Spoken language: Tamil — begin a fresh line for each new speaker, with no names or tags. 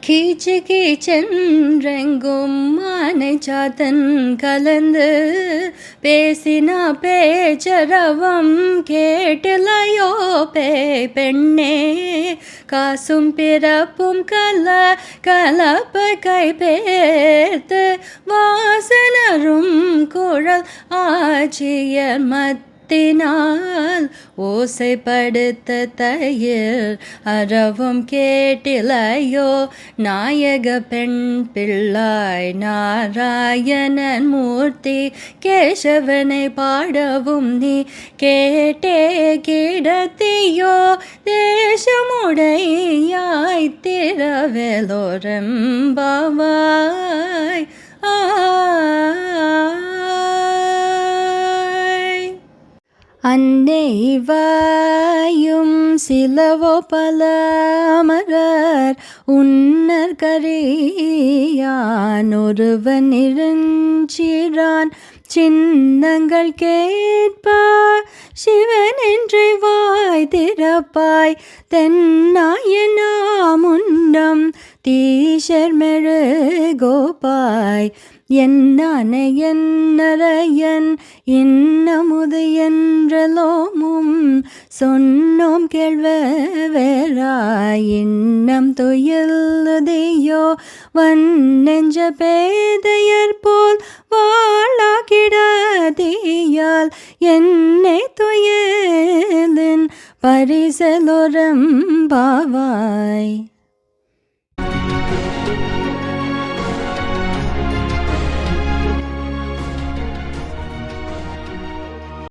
கீச்சு கீச்சென்றெங்கும் மானை சாத்தன் கலந்து பேசினா பேச்சரவம் கேட்டிலையோ பெண்ணே காசும் பிறப்பும் கலப்ப கைபேர்த்து வாசனரும் குழல் ஆட்சியர் மத்தினால் ஓசைப்படுத்த தயிர் அறவும் கேட்டிலையோ நாயக பெண் பிள்ளாய் நாராயணன் மூர்த்தி கேசவனை பாடவும் நீ கேட்டே கிடத்தியோ தேசமுடையாய் திரவேலோரம்பாவாய் அன்னைவாயும் சிலவோ பலமரர் உன்னர் கரியான் ஒருவன் இருஞ்சிறான் சின்னங்கள் கேட்பார் சிவன் என்று வாய் திறப்பாய் தென்னாயனா முன்னம் தீஷர் மெழு கோபாய் என்னானை என்னரையன் இன்னமுது என்றலோமும் சொன்னோம் கேள்வராய் இன்னம் துயிலுதையோ வன்னெஞ்ச பேதையர் போல் வாழாகிடதியால் என்னை துயிலின் பரிசலோரம் பாவாய்.